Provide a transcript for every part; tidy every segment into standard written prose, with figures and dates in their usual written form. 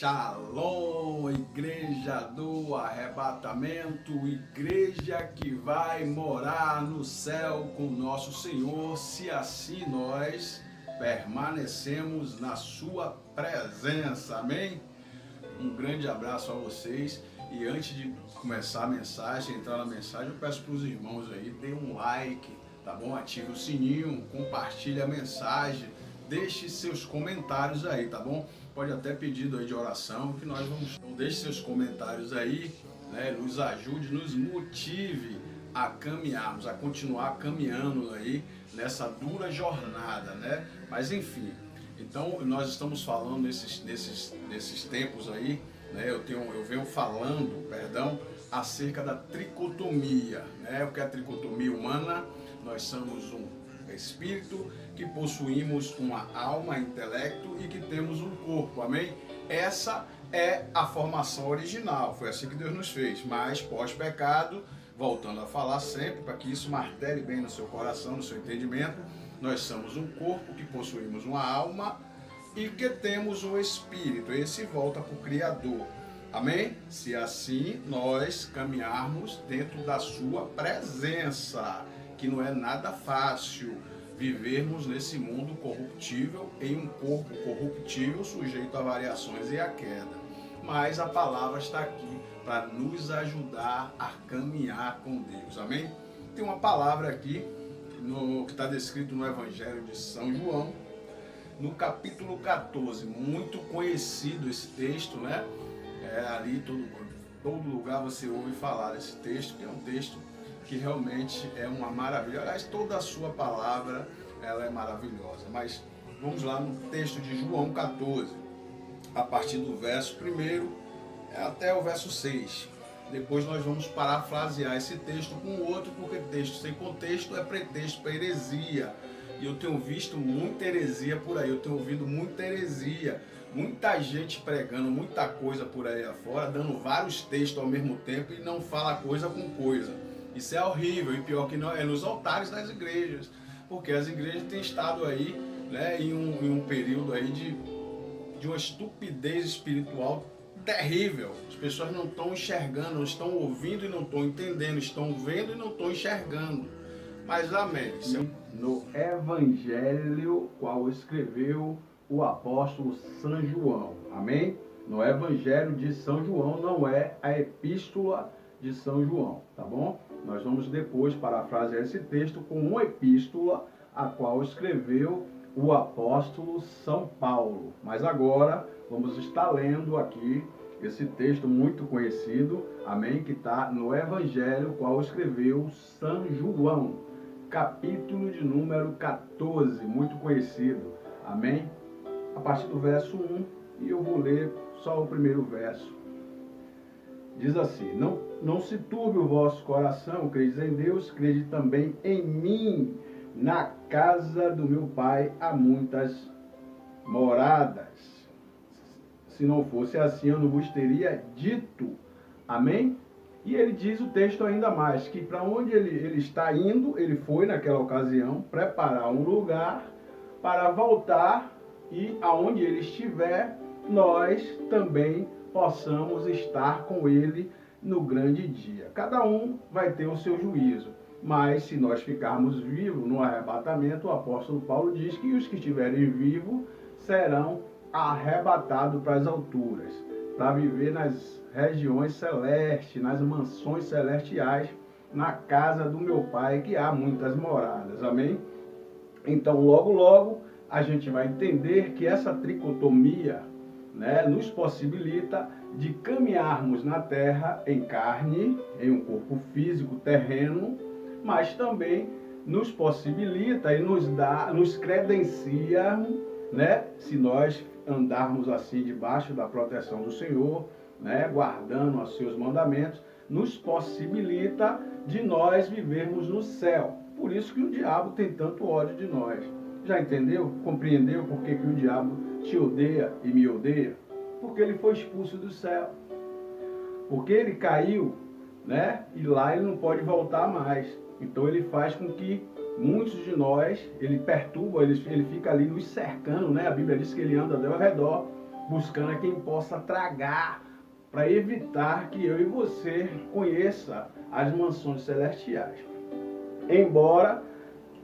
Shalom, igreja do arrebatamento, igreja que vai morar no céu com nosso Senhor, se assim nós permanecemos na sua presença, amém? Um grande abraço a vocês e antes de começar a mensagem, entrar na mensagem, eu peço para os irmãos aí, dê um like, tá bom? Ative o sininho, compartilhe a mensagem, deixe seus comentários aí, tá bom? Pode até pedido aí de oração que nós vamos. Então deixe seus comentários aí, né? Nos ajude, nos motive a caminharmos, a continuar caminhando aí nessa dura jornada, né? Mas enfim, então nós estamos falando nesses tempos aí, né? Eu venho falando, acerca da tricotomia, né? O que é a tricotomia humana? Nós somos um espírito, que possuímos uma alma, intelecto e que temos um corpo, amém? Essa é a formação original, foi assim que Deus nos fez, mas pós-pecado, voltando a falar sempre, para que isso martele bem no seu coração, no seu entendimento, nós somos um corpo que possuímos uma alma e que temos um espírito, esse volta para o Criador, amém? Se assim nós caminharmos dentro da sua presença, que não é nada fácil vivermos nesse mundo corruptível, em um corpo corruptível, sujeito a variações e a queda. Mas a palavra está aqui para nos ajudar a caminhar com Deus, amém? Tem uma palavra aqui, que está descrito no Evangelho de São João, no capítulo 14, muito conhecido esse texto, né? Ali todo lugar você ouve falar desse texto, que é um texto que realmente é uma maravilha. Aliás, toda a sua palavra, ela é maravilhosa. Mas vamos lá no texto de João 14, a partir do verso 1 até o verso 6. Depois nós vamos parafrasear esse texto com outro, porque texto sem contexto é pretexto para heresia. E eu tenho visto muita heresia por aí, eu tenho ouvido muita heresia. Muita gente pregando muita coisa por aí afora, dando vários textos ao mesmo tempo e não fala coisa com coisa. Isso é horrível, e pior que não é nos altares das igrejas, porque as igrejas têm estado aí, né, em um período aí de uma estupidez espiritual terrível. As pessoas não estão enxergando, não estão ouvindo e não estão entendendo, estão vendo e não estão enxergando. Mas amém. No Evangelho qual escreveu o apóstolo São João, amém? No Evangelho de São João, não é a epístola de São João, tá bom? Nós vamos depois parafrasear esse texto com uma epístola a qual escreveu o apóstolo São Paulo. Mas agora vamos estar lendo aqui esse texto muito conhecido, amém? Que está no Evangelho qual escreveu São João, capítulo de número 14, muito conhecido, amém? A partir do verso 1, e eu vou ler só o primeiro verso. Diz assim: não se turbe o vosso coração, credes em Deus, crede também em mim. Na casa do meu Pai há muitas moradas. Se não fosse assim, eu não vos teria dito. Amém? E ele diz o texto ainda mais, que para onde ele está indo, ele foi naquela ocasião preparar um lugar para voltar e aonde ele estiver, nós também possamos estar com ele no grande dia. Cada um vai ter o seu juízo, mas se nós ficarmos vivos no arrebatamento, o apóstolo Paulo diz que os que estiverem vivos serão arrebatados para as alturas, para viver nas regiões celestes, nas mansões celestiais, na casa do meu Pai, que há muitas moradas, amém? Então, logo, logo, a gente vai entender que essa tricotomia, né, nos possibilita de caminharmos na terra em carne, em um corpo físico terreno, mas também nos possibilita e nos credencia, né, se nós andarmos assim debaixo da proteção do Senhor, né, guardando os seus mandamentos, nos possibilita de nós vivermos no céu. Por isso que o diabo tem tanto ódio de nós. Já entendeu? Compreendeu por que o diabo te odeia e me odeia? Porque ele foi expulso do céu. Porque ele caiu, né? E lá ele não pode voltar mais. Então ele faz com que muitos de nós, ele perturba, ele fica ali nos cercando, né? A Bíblia diz que ele anda ao redor buscando a quem possa tragar, para evitar que eu e você conheça as mansões celestiais. Embora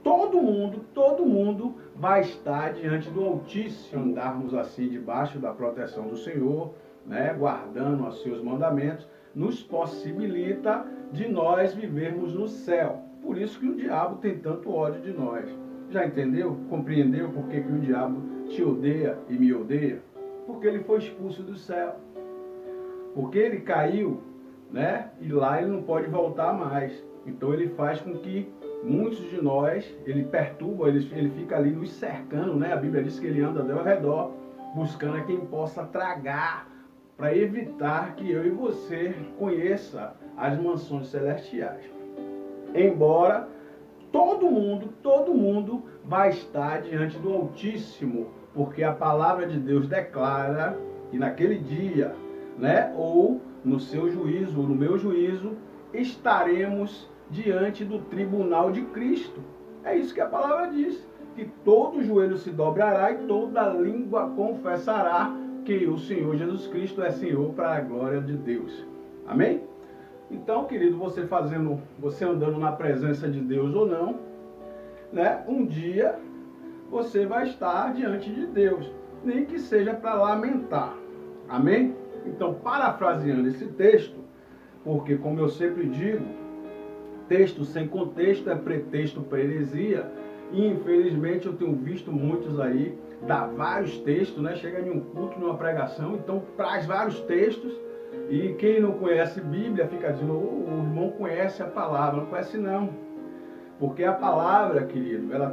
todo mundo vai estar diante do Altíssimo, andarmos assim debaixo da proteção do Senhor, né, guardando os seus mandamentos, nos possibilita de nós vivermos no céu. Por isso que o diabo tem tanto ódio de nós. Já entendeu? Compreendeu por que o diabo te odeia e me odeia? Porque ele foi expulso do céu. Porque ele caiu, né? E lá ele não pode voltar mais. Então ele faz com que muitos de nós, ele perturba, ele fica ali nos cercando, né? A Bíblia diz que ele anda ao redor, buscando a quem possa tragar, para evitar que eu e você conheça as mansões celestiais. Embora todo mundo vai estar diante do Altíssimo, porque a palavra de Deus declara que naquele dia, né, ou no seu juízo, ou no meu juízo, estaremos diante do tribunal de Cristo. É isso que a palavra diz, que todo joelho se dobrará e toda língua confessará que o Senhor Jesus Cristo é Senhor, para a glória de Deus. Amém? Então, querido, você andando na presença de Deus ou não, né, um dia você vai estar diante de Deus, nem que seja para lamentar. Amém? Então, parafraseando esse texto, porque como eu sempre digo, texto sem contexto é pretexto para heresia, e infelizmente eu tenho visto muitos aí dar vários textos, né? Chega em um culto, numa pregação, então traz vários textos, e quem não conhece Bíblia fica dizendo, o irmão conhece a palavra. Não conhece não, porque a palavra, querido, ela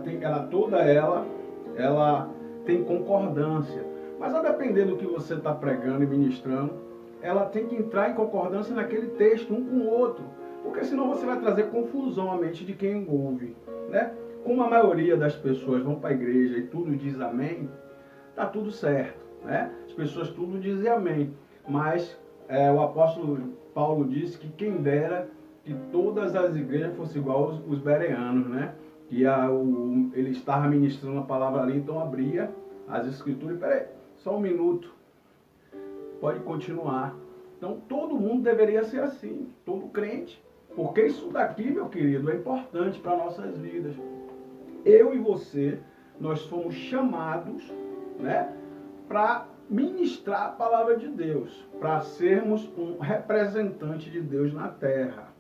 tem concordância, mas a depender do que você está pregando e ministrando, ela tem que entrar em concordância naquele texto, um com o outro, porque senão você vai trazer confusão à mente de quem ouve, né? Como a maioria das pessoas vão para a igreja e tudo diz amém, tá tudo certo, né? As pessoas tudo dizem amém, mas o apóstolo Paulo disse que quem dera que todas as igrejas fossem igual os bereanos, né? Que ele estava ministrando a palavra ali, então abria as escrituras, peraí, só um minuto, pode continuar. Então todo mundo deveria ser assim, todo crente, porque isso daqui, meu querido, é importante para nossas vidas. Eu e você, nós fomos chamados, né, para ministrar a palavra de Deus, para sermos um representante de Deus na terra.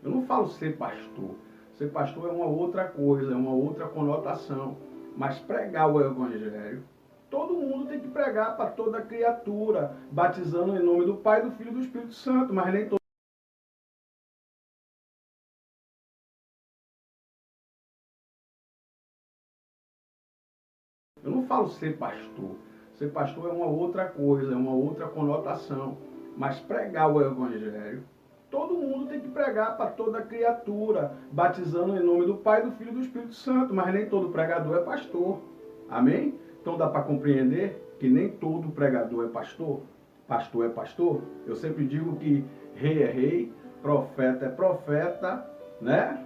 Eu não falo ser pastor. Ser pastor é uma outra coisa, é uma outra conotação. Mas pregar o evangelho, todo mundo tem que pregar para toda criatura, batizando em nome do Pai, do Filho e do Espírito Santo, mas nem todo. Eu não falo ser pastor. Ser pastor é uma outra coisa, é uma outra conotação. Mas pregar o evangelho, todo mundo tem que pregar para toda criatura, batizando em nome do Pai, do Filho e do Espírito Santo, mas nem todo pregador é pastor. Amém? Então dá para compreender que nem todo pregador é pastor. Pastor é pastor. Eu sempre digo que rei é rei, profeta é profeta, né?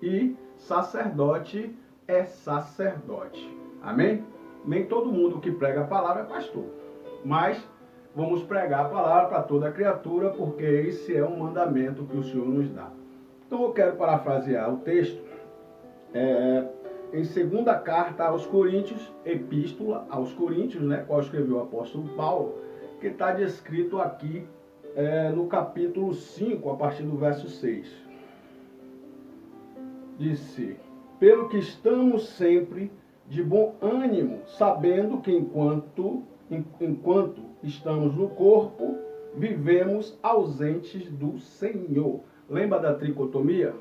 E sacerdote é sacerdote. Amém? Nem todo mundo que prega a palavra é pastor, mas vamos pregar a palavra para toda criatura, porque esse é um mandamento que o Senhor nos dá. Então eu quero parafrasear o texto em segunda carta aos Coríntios, epístola aos Coríntios, né, qual escreveu o apóstolo Paulo, que está descrito aqui no capítulo 5, a partir do verso 6. Disse, pelo que estamos sempre de bom ânimo, sabendo que enquanto estamos no corpo, vivemos ausentes do Senhor. Lembra da tricotomia?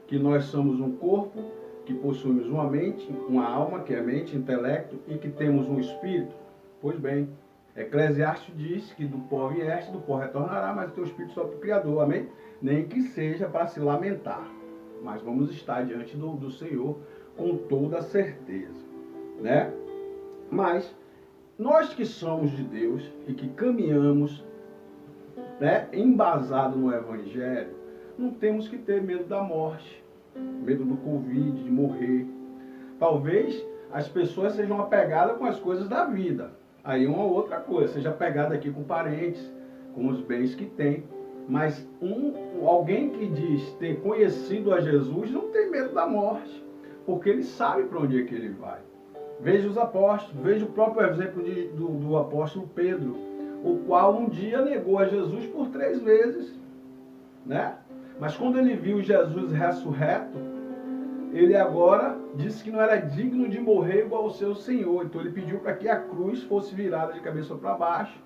Que nós somos um corpo, que possuímos uma mente, uma alma, que é mente, intelecto, e que temos um espírito. Pois bem, Eclesiastes diz que do pó vieste, do pó retornará, mas o teu espírito só para o Criador, amém? Nem que seja para se lamentar, mas vamos estar diante do Senhor com toda certeza, né? Mas nós que somos de Deus e que caminhamos, né, embasado no Evangelho, não temos que ter medo da morte, medo do Covid, de morrer. Talvez as pessoas sejam apegadas com as coisas da vida. aí é uma outra coisa, seja pegado aqui com parentes, com os bens que tem. Mas alguém que diz ter conhecido a Jesus não tem medo da morte, porque ele sabe para onde é que ele vai. Veja os apóstolos, veja o próprio exemplo do apóstolo Pedro, o qual um dia negou a Jesus por 3 vezes, né? Mas quando ele viu Jesus ressurreto, ele agora disse que não era digno de morrer igual ao seu Senhor. Então ele pediu para que a cruz fosse virada de cabeça para baixo,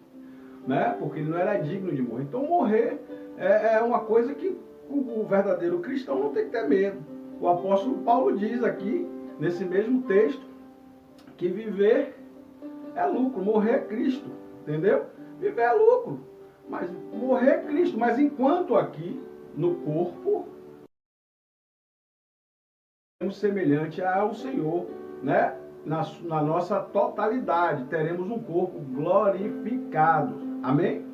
né? Porque ele não era digno de morrer. Então morrer é uma coisa que o verdadeiro cristão não tem que ter medo. O apóstolo Paulo diz aqui, nesse mesmo texto, que viver é lucro, morrer é Cristo, entendeu? Viver é lucro, mas morrer é Cristo. Mas enquanto aqui, no corpo, somos semelhante ao Senhor, né? Na nossa totalidade, teremos um corpo glorificado. Amém?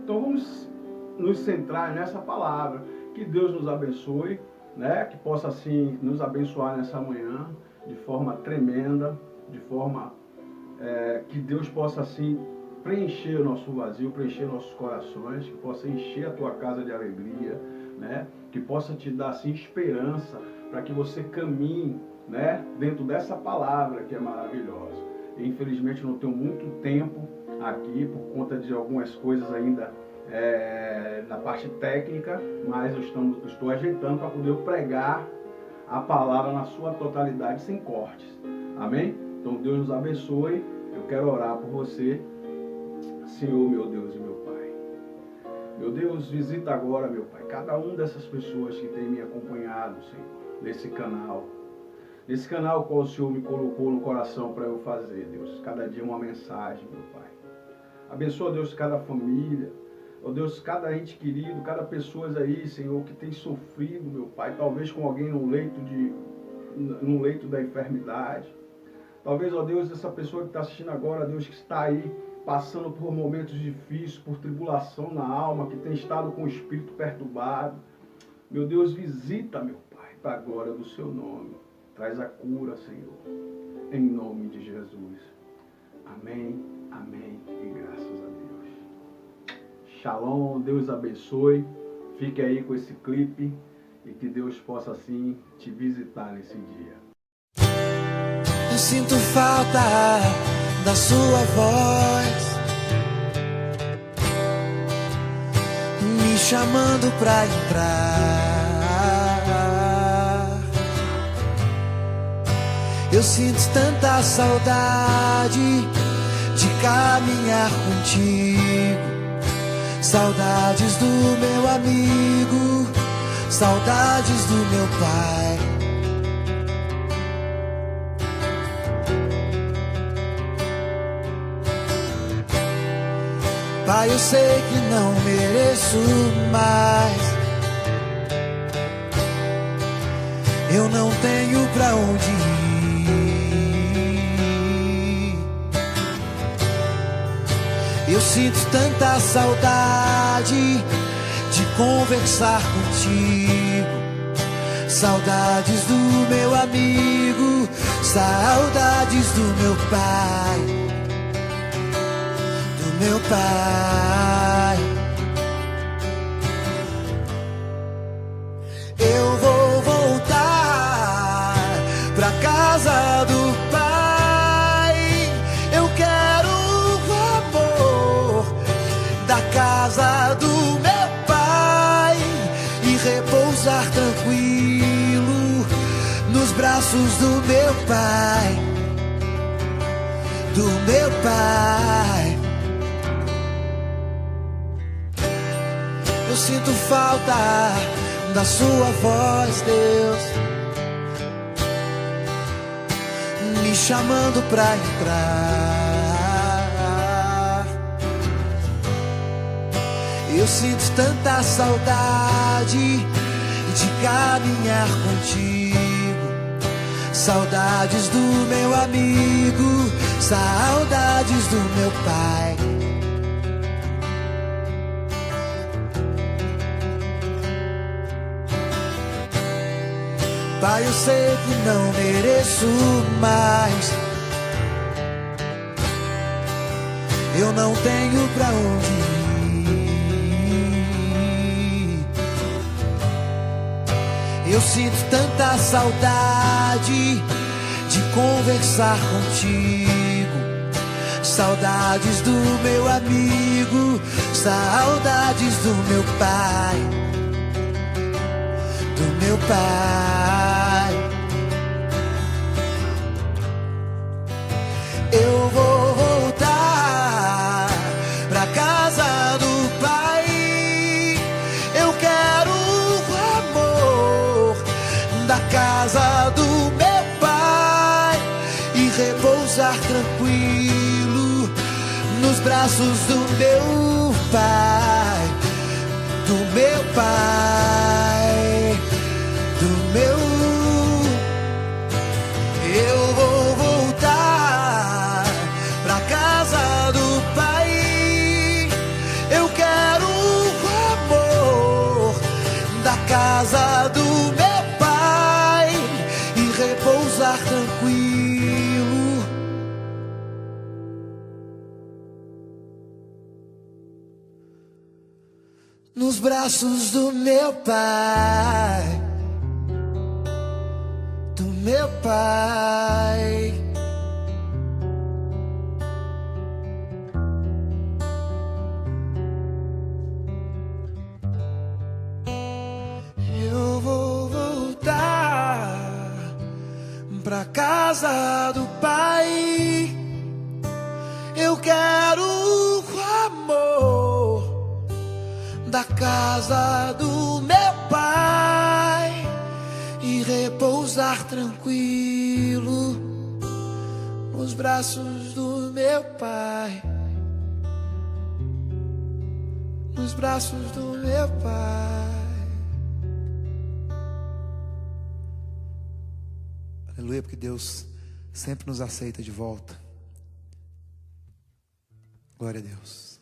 Então vamos nos centrar nessa palavra. Que Deus nos abençoe, né? Que possa assim nos abençoar nessa manhã de forma tremenda, de forma que Deus possa assim preencher o nosso vazio, preencher nossos corações, que possa encher a tua casa de alegria, né? Que possa te dar assim esperança para que você caminhe, né, dentro dessa palavra que é maravilhosa. E, infelizmente não tenho muito tempo aqui por conta de algumas coisas ainda na parte técnica, mas eu estou ajeitando para poder pregar a palavra na sua totalidade sem cortes. Amém? Então Deus nos abençoe. Eu quero orar por você, Senhor, meu Deus e meu Pai. Meu Deus, visita agora, meu Pai, cada uma dessas pessoas que tem me acompanhado, Senhor, nesse canal. Nesse canal qual o Senhor me colocou no coração para eu fazer, Deus. Cada dia uma mensagem, meu Pai. Abençoa, Deus, cada família. Ó Deus, cada ente querido, cada pessoa aí, Senhor, que tem sofrido, meu Pai. Talvez com alguém no leito da enfermidade. Talvez, ó Deus, essa pessoa que está assistindo agora, Deus, que está aí passando por momentos difíceis, por tribulação na alma, que tem estado com o espírito perturbado. Meu Deus, visita, meu Pai, para a glória do seu nome. Traz a cura, Senhor, em nome de Jesus. Amém, amém e graças a Deus. Shalom, Deus abençoe. Fique aí com esse clipe e que Deus possa assim te visitar nesse dia. Eu sinto falta da sua voz me chamando pra entrar. Eu sinto tanta saudade de caminhar contigo, saudades do meu amigo, saudades do meu pai. Pai, eu sei que não mereço mais, eu não tenho pra onde ir. Eu sinto tanta saudade de conversar contigo, saudades do meu amigo, saudades do meu pai. Meu pai, eu vou voltar pra casa do pai. Eu quero o amor da casa do meu pai e repousar tranquilo nos braços do meu pai, do meu pai. Eu sinto falta da sua voz, Deus, me chamando pra entrar. Eu sinto tanta saudade de caminhar contigo, saudades do meu amigo, saudades do meu pai. Pai, eu sei que não mereço mais, eu não tenho pra onde ir. Eu sinto tanta saudade de conversar contigo, saudades do meu amigo, saudades do meu pai, do meu pai. Eu vou voltar pra casa do pai. Eu quero o amor da casa do meu pai e repousar tranquilo nos braços do meu pai, do meu pai, do meu. Eu vou voltar pra casa do pai. Eu quero o amor da casa do meu pai e repousar tranquilo nos braços do meu pai, do meu pai. Eu vou voltar pra casa do pai. Eu quero o amor da casa do meu pai e repousar tranquilo nos braços do meu pai, nos braços do meu pai. Aleluia, porque Deus sempre nos aceita de volta. Glória a Deus.